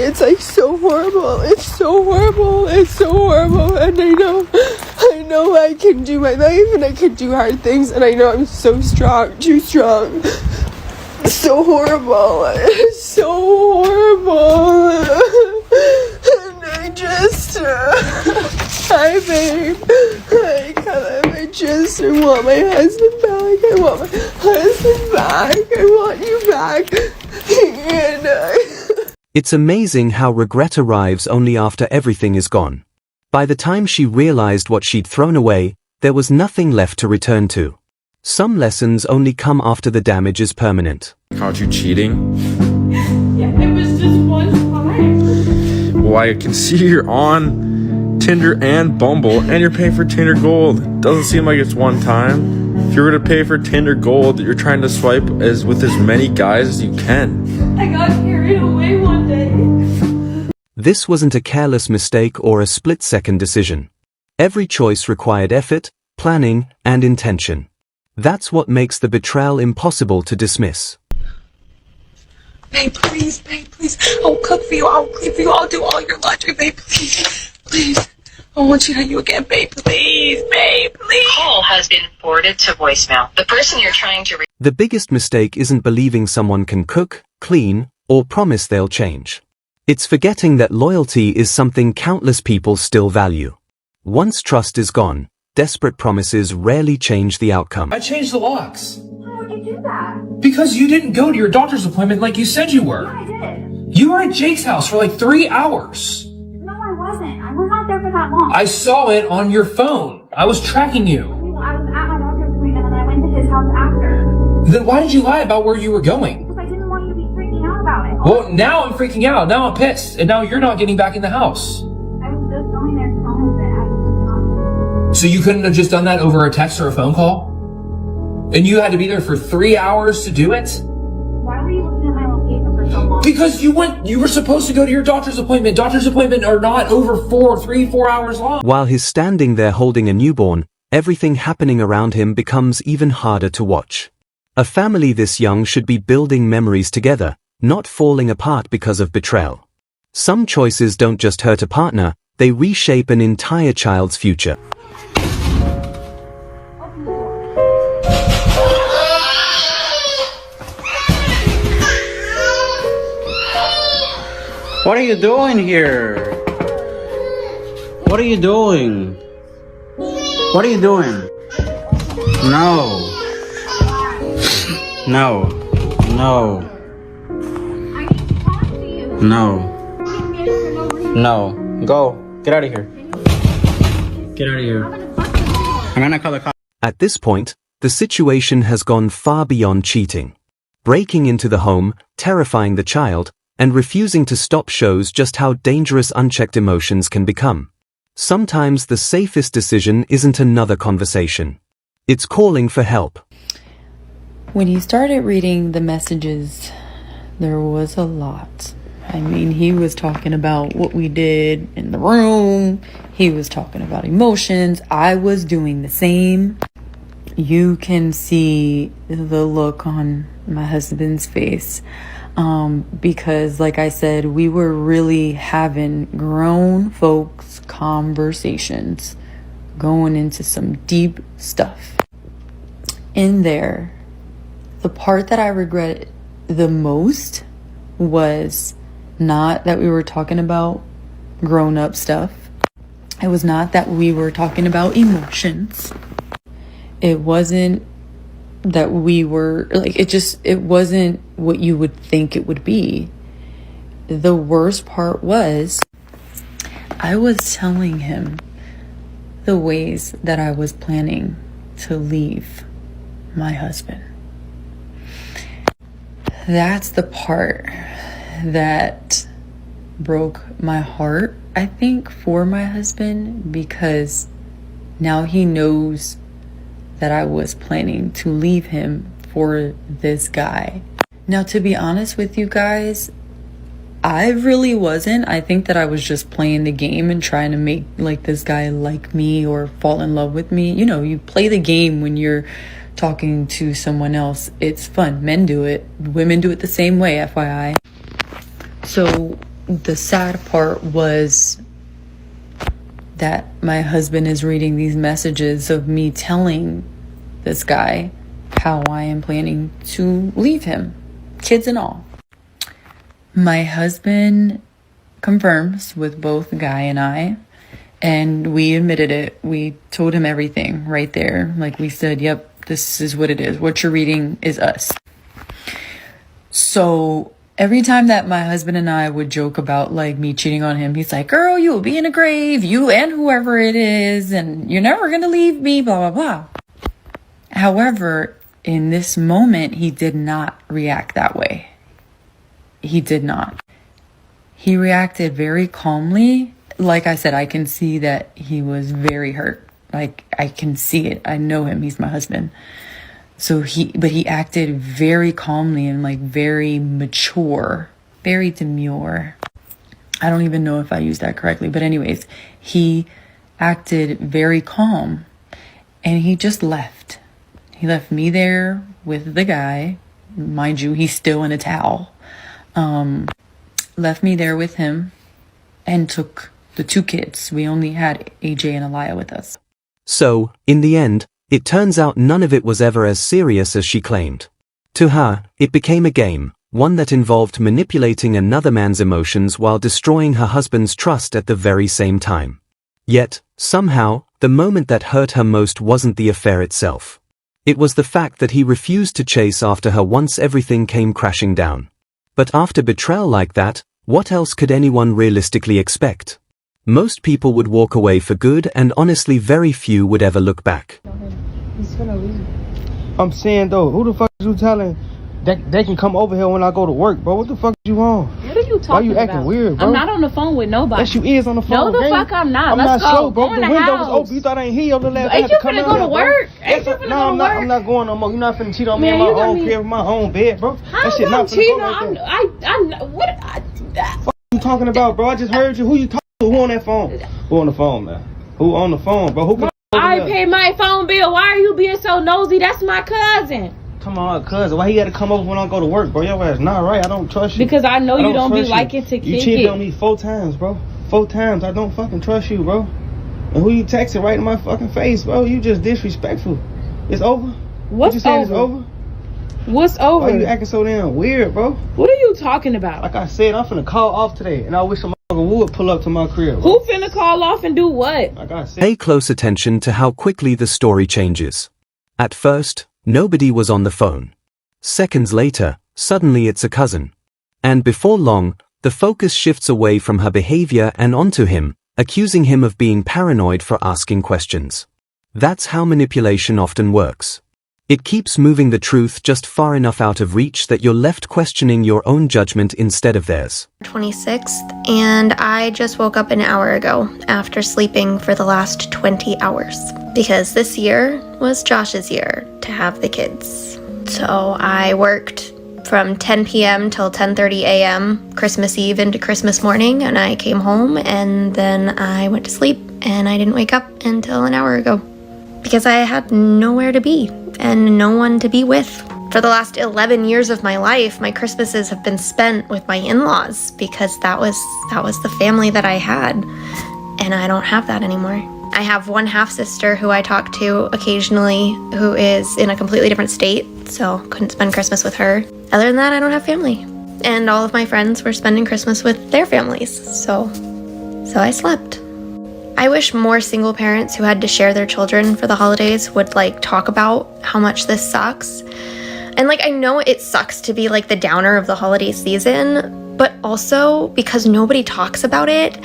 It's like so horrible. It's so horrible. It's so horrible. And I know I can do my life and I can do hard things. And I know I'm so strong, too strong. It's so horrible. It's so horrible. And I just, hi babe. Hi Caleb. I just want my husband back. I want my husband back. I want you back. And It's amazing how regret arrives only after everything is gone. By the time she realized what she'd thrown away, there was nothing left to return to. Some lessons only come after the damage is permanent. Caught you cheating? Yeah, it was just one time. Well, I can see you're on Tinder and Bumble, and you're paying for Tinder Gold. Doesn't seem like it's one time. If you were to pay for Tinder Gold, you're trying to swipe with as many guys as you can. I got carried away one day. This wasn't a careless mistake or a split-second decision. Every choice required effort, planning, and intention. That's what makes the betrayal impossible to dismiss. Babe, please, I'll cook for you, I'll clean for you, I'll do all your laundry, babe, please. I want you to you again, babe, please. Call has been forwarded to voicemail. The person you're trying to reach. The biggest mistake isn't believing someone can cook, clean, or promise they'll change. It's forgetting that loyalty is something countless people still value. Once trust is gone, desperate promises rarely change the outcome. I changed the locks. Why would you do that? Because you didn't go to your doctor's appointment like you said you were. Yeah, I did. You were at Jake's house for like 3 hours. No, I wasn't. I was not there for that long. I saw it on your phone. I was tracking you. I was at my doctor's appointment and I went to his house after. Then why did you lie about where you were going? Because I didn't want you to be freaking out about it. Well, now I'm freaking out. Now I'm pissed. And now you're not getting back in the house. I was just going there to tell him that I was not. So you couldn't have just done that over a text or a phone call? And you had to be there for 3 hours to do it? Why were you looking at my location for so long? Because you were supposed to go to your doctor's appointment. Doctor's appointments are not over 4 hours long. While he's standing there holding a newborn, everything happening around him becomes even harder to watch. A family this young should be building memories together, not falling apart because of betrayal. Some choices don't just hurt a partner, they reshape an entire child's future. What are you doing here? What are you doing? What are you doing? No. No. No. No. No. Go. Get out of here. Get out of here. I'm gonna call the cops. At this point, the situation has gone far beyond cheating. Breaking into the home, terrifying the child, and refusing to stop shows just how dangerous unchecked emotions can become. Sometimes the safest decision isn't another conversation. It's calling for help. When he started reading the messages, there was a lot. I mean, he was talking about what we did in the room. He was talking about emotions. I was doing the same. You can see the look on my husband's face. Because like I said, we were really having grown folks conversations, going into some deep stuff. In there, the part that I regret the most was not that we were talking about grown up stuff. It was not that we were talking about emotions. It wasn't that we were like, it wasn't what you would think it would be. The worst part was I was telling him the ways that I was planning to leave my husband. That's the part that broke my heart, I think, for my husband, because now he knows that I was planning to leave him for this guy. Now, to be honest with you guys, I really wasn't. I think that I was just playing the game and trying to make like this guy like me or fall in love with me. You know, you play the game when you're talking to someone else. It's fun. Men do it. Women do it the same way, FYI. So the sad part was that my husband is reading these messages of me telling this guy how I am planning to leave him, kids and all. My husband confirms with both Guy and I, and we admitted it. We told him everything right there. Like, we said, yep, this is what it is. What you're reading is us. So every time that my husband and I would joke about like me cheating on him, he's like, girl, you will be in a grave, you and whoever it is, and you're never going to leave me, blah, blah, blah. However, in this moment, he did not react that way. He did not. He reacted very calmly. Like I said, I can see that he was very hurt. Like, I can see it. I know him. He's my husband. So he acted very calmly and like very mature, very demure. I don't even know if I used that correctly, but anyways, he acted very calm and he just left. He left me there with the guy. Mind you, he's still in a towel. Left me there with him and took the 2 kids. We only had AJ and Aliyah with us. So, in the end, it turns out none of it was ever as serious as she claimed. To her, it became a game, one that involved manipulating another man's emotions while destroying her husband's trust at the very same time. Yet, somehow, the moment that hurt her most wasn't the affair itself. It was the fact that he refused to chase after her once everything came crashing down. But after betrayal like that, what else could anyone realistically expect? Most people would walk away for good, and honestly very few would ever look back. He's gonna leave. I'm saying though, who the fuck is you telling that they can come over here when I go to work, bro? What the fuck you on? What are you talking about? Why you acting weird, bro? I'm not on the phone with nobody. Yes, you is on the phone. No, the fuck I'm not. I'm Let's not go. sure, bro. Go The in the window was house. open. You thought I ain't hear your little ass. Ain't you finna go to work? Ain't you finna No, go to work? I'm not going no more. You're not finna cheat on me Man, in my you got own me- crib, my own bed, bro. How That shit I'm not finna cheating go like on? that. What? What you talking about, bro? I just heard you. Who you talking to? Who on that phone? Who on the phone, man? Who on the phone, bro? Who can I pay my phone bill. Why are you being so nosy? That's my cousin. Come on, cousin. Why he gotta come over when I go to work, bro? Your ass not right. I don't trust you. Because I know you don't be trust you. liking to kick You cheated it. on me 4 times, bro. 4 times. I don't fucking trust you, bro. And who you texting right in my fucking face, bro? You just disrespectful. It's over? What you saying? It's over? What's over? Why you acting so damn weird, bro? What are you talking about? Like I said, I'm finna call off today, and I wish some motherfucker would pull up to my crib. Who finna call off and do what? Like I said. Pay close attention to how quickly the story changes. At first, nobody was on the phone. Seconds later, suddenly it's a cousin. And before long, the focus shifts away from her behavior and onto him, accusing him of being paranoid for asking questions. That's how manipulation often works. It keeps moving the truth just far enough out of reach that you're left questioning your own judgment instead of theirs. 26th, and I just woke up an hour ago after sleeping for the last 20 hours because this year was Josh's year to have the kids. So I worked from 10 p.m. till 10:30 a.m. Christmas Eve into Christmas morning, and I came home and then I went to sleep and I didn't wake up until an hour ago because I had nowhere to be and no one to be with. For the last 11 years of my life, my Christmases have been spent with my in-laws because that was the family that I had, and I don't have that anymore. I have one half-sister who I talk to occasionally who is in a completely different state, so couldn't spend Christmas with her. Other than that, I don't have family. And all of my friends were spending Christmas with their families, so I slept. I wish more single parents who had to share their children for the holidays would talk about how much this sucks. And I know it sucks to be the downer of the holiday season, but also because nobody talks about it,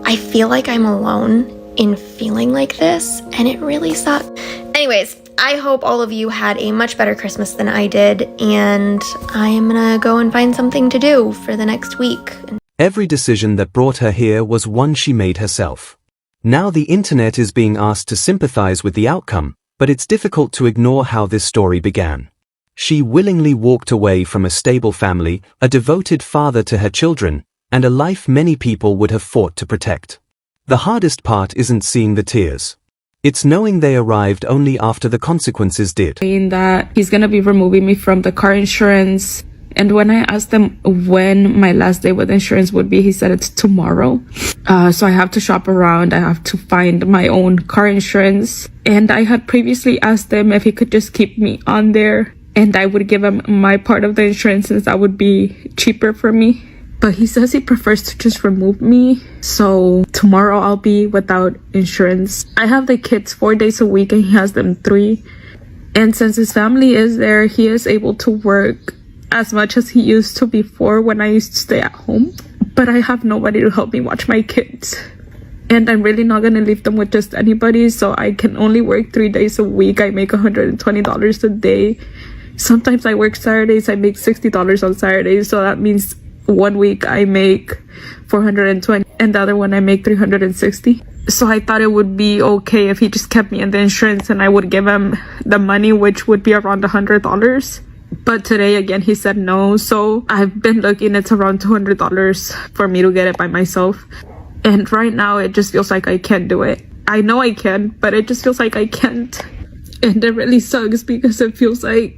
I feel like I'm alone in feeling like this, and it really sucked. Anyways, I hope all of you had a much better Christmas than I did, and I am gonna go and find something to do for the next week. Every decision that brought her here was one she made herself. Now the internet is being asked to sympathize with the outcome, but it's difficult to ignore how this story began. She willingly walked away from a stable family, a devoted father to her children, and a life many people would have fought to protect. The hardest part isn't seeing the tears. It's knowing they arrived only after the consequences did. Saying that he's gonna be removing me from the car insurance And when I asked him when my last day with insurance would be, he said it's tomorrow. So I have to shop around. I have to find my own car insurance. And I had previously asked him if he could just keep me on there, and I would give him my part of the insurance since that would be cheaper for me. But he says he prefers to just remove me. So tomorrow I'll be without insurance. I have the kids 4 days a week and he has them 3. And since his family is there, he is able to work as much as he used to before when I used to stay at home. But I have nobody to help me watch my kids. And I'm really not going to leave them with just anybody. So I can only work 3 days a week. I make $120 a day. Sometimes I work Saturdays. I make $60 on Saturdays. So that means 1 week I make $420 and the other one I make $360. So I thought it would be okay if he just kept me in the insurance and I would give him the money, which would be around $100. But today again he said no. So I've been looking, it's around $200 for me to get it by myself. And right now it just feels like I can't do it. I know I can, but it just feels like I can't. And it really sucks because it feels like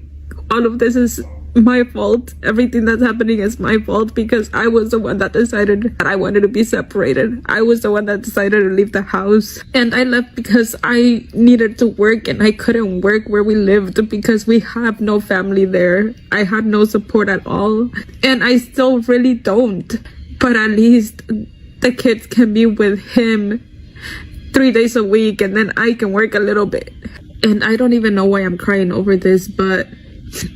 all of this is my fault. Everything that's happening is my fault because I was the one that decided that I wanted to be separated. I was the one that decided to leave the house, and I left because I needed to work and I couldn't work where we lived because we have no family there. I had no support at all, and I still really don't. But at least the kids can be with him 3 days a week and then I can work a little bit. And I don't even know why I'm crying over this, but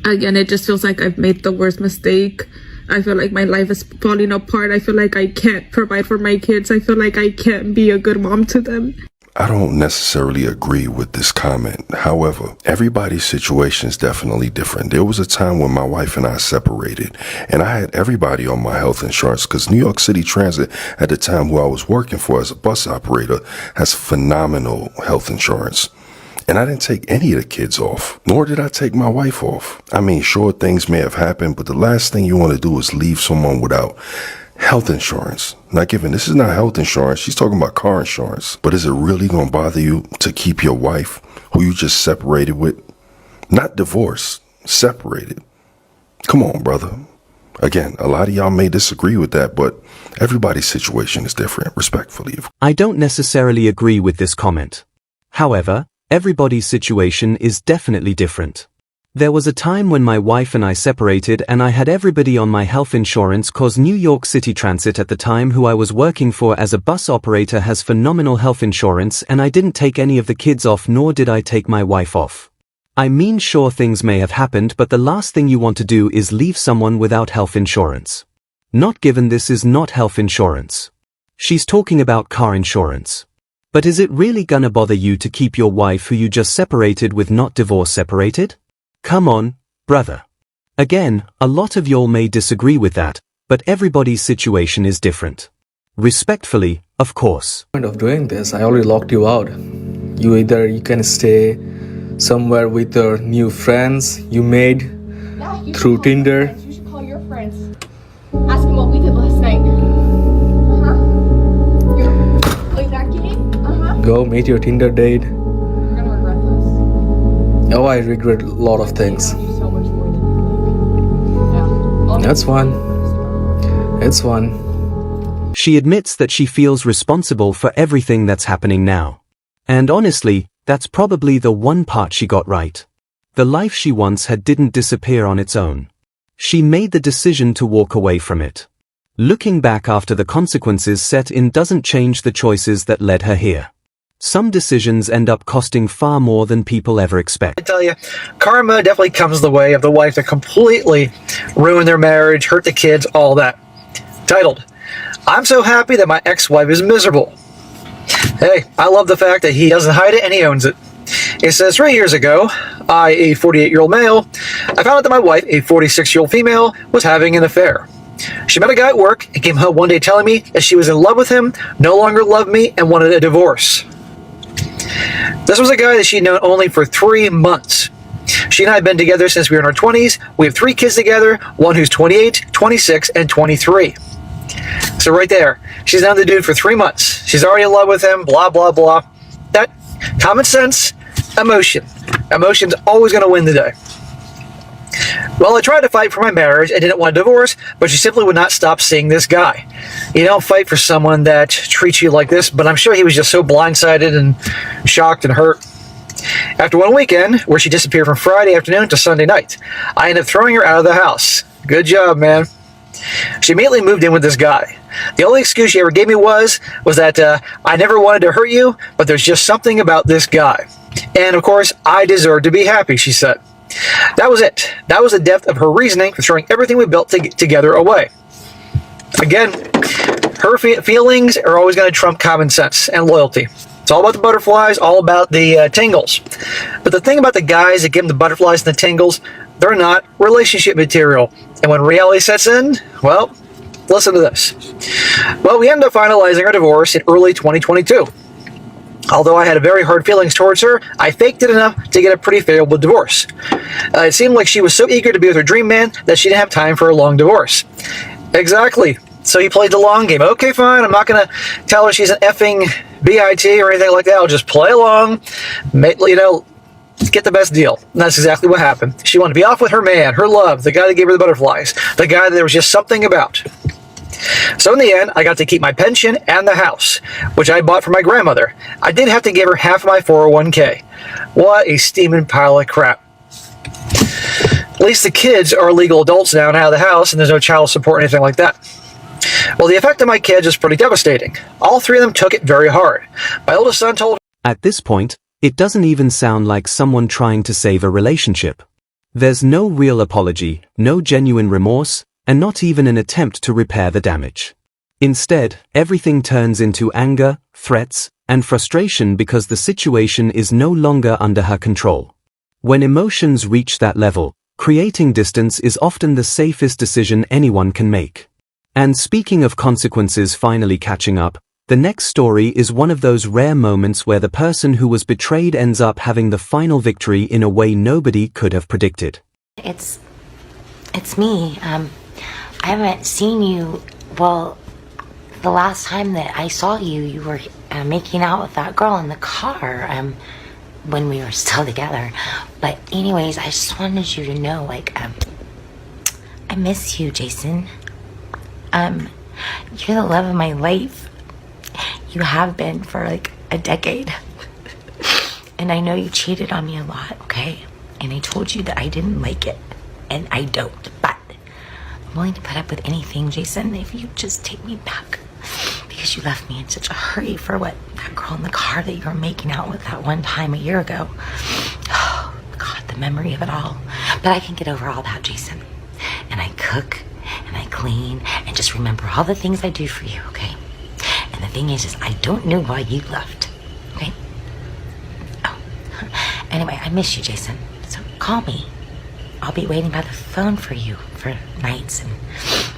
again, it just feels like I've made the worst mistake. I feel like my life is falling apart. I feel like I can't provide for my kids. I feel like I can't be a good mom to them. I don't necessarily agree with this comment. However, everybody's situation is definitely different. There was a time when my wife and I separated, and I had everybody on my health insurance because New York City Transit at the time, who I was working for as a bus operator, has phenomenal health insurance. And I didn't take any of the kids off, nor did I take my wife off. I mean, sure, things may have happened, but the last thing you want to do is leave someone without health insurance. Now, given this is not health insurance, she's talking about car insurance. But is it really going to bother you to keep your wife, who you just separated with? Not divorced, separated. Come on, brother. Again, a lot of y'all may disagree with that, but everybody's situation is different, respectfully. I don't necessarily agree with this comment. However, everybody's situation is definitely different. There was a time when my wife and I separated and I had everybody on my health insurance cause New York City Transit at the time, who I was working for as a bus operator, has phenomenal health insurance, and I didn't take any of the kids off, nor did I take my wife off. I mean, sure, things may have happened, but the last thing you want to do is leave someone without health insurance. Not given this is not health insurance. She's talking about car insurance. But is it really gonna bother you to keep your wife who you just separated with, not divorce separated? Come on, brother. Again, a lot of y'all may disagree with that, but everybody's situation is different. Respectfully, of course. Point of doing this, I already locked you out. You can stay somewhere with your new friends you made through Tinder. You should call your friends. Ask them what we did last night. Play that game? Go meet your Tinder date. You're gonna regret this. Oh, I regret a lot of things. So much more than you think. Yeah. That's fun. It's fun. She admits that she feels responsible for everything that's happening now. And honestly, that's probably the one part she got right. The life she once had didn't disappear on its own. She made the decision to walk away from it. Looking back after the consequences set in doesn't change the choices that led her here. Some decisions end up costing far more than people ever expect. I tell you, karma definitely comes the way of the wife that completely ruined their marriage, hurt the kids, all that. Titled, I'm so happy that my ex-wife is miserable. Hey, I love the fact that he doesn't hide it and he owns it. It says, 3 years ago, I, a 48-year-old male, I found out that my wife, a 46-year-old female, was having an affair. She met a guy at work and came home one day telling me that she was in love with him, no longer loved me, and wanted a divorce. This was a guy that she'd known only for 3 months. She and I have been together since we were in our 20s. We have 3 kids together, one who's 28, 26, and 23. So right there, she's known the dude for 3 months. She's already in love with him, blah, blah, blah. That common sense, emotion. Emotion's always going to win the day. Well, I tried to fight for my marriage and didn't want a divorce, but she simply would not stop seeing this guy. You don't fight for someone that treats you like this, but I'm sure he was just so blindsided and shocked and hurt. After one weekend, where she disappeared from Friday afternoon to Sunday night, I ended up throwing her out of the house. Good job, man. She immediately moved in with this guy. The only excuse she ever gave me was that I never wanted to hurt you, but there's just something about this guy. And of course, I deserve to be happy, she said. That was it. That was the depth of her reasoning for throwing everything we built together away. Again, her feelings are always going to trump common sense and loyalty. It's all about the butterflies, all about the tingles. But the thing about the guys that give them the butterflies and the tingles, they're not relationship material. And when reality sets in, well, listen to this. Well, we ended up finalizing our divorce in early 2022. Although I had very hard feelings towards her, I faked it enough to get a pretty favorable divorce. It seemed like she was so eager to be with her dream man that she didn't have time for a long divorce. Exactly. So he played the long game. Okay, fine. I'm not going to tell her she's an effing BIT or anything like that. I'll just play along, get the best deal. And that's exactly what happened. She wanted to be off with her man, her love, the guy that gave her the butterflies, the guy that there was just something about. So in the end, I got to keep my pension and the house, which I bought for my grandmother. I did have to give her half of my 401k. What a steaming pile of crap. At least the kids are legal adults now and out of the house, and there's no child support or anything like that. Well, the effect on my kids is pretty devastating. All three of them took it very hard. My oldest son told... At this point, it doesn't even sound like someone trying to save a relationship. There's no real apology, no genuine remorse, and not even an attempt to repair the damage. Instead, everything turns into anger, threats, and frustration because the situation is no longer under her control. When emotions reach that level, creating distance is often the safest decision anyone can make. And speaking of consequences finally catching up, the next story is one of those rare moments where the person who was betrayed ends up having the final victory in a way nobody could have predicted. It's me. I haven't seen you, well, the last time that I saw you, you were making out with that girl in the car, when we were still together. But anyways, I just wanted you to know, I miss you, Jason. You're the love of my life. You have been for a decade. And I know you cheated on me a lot, okay? And I told you that I didn't like it, and I don't, but I'm willing to put up with anything, Jason, if you just take me back. Because you left me in such a hurry for that girl in the car that you were making out with that one time a year ago. Oh, God, the memory of it all. But I can get over all that, Jason. And I cook, and I clean, and just remember all the things I do for you, okay? And the thing is I don't know why you left, okay? Oh, anyway, I miss you, Jason. So call me. I'll be waiting by the phone for you for nights and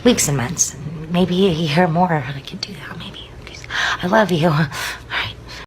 weeks and months. And maybe a year more. I could do that, maybe. I love you.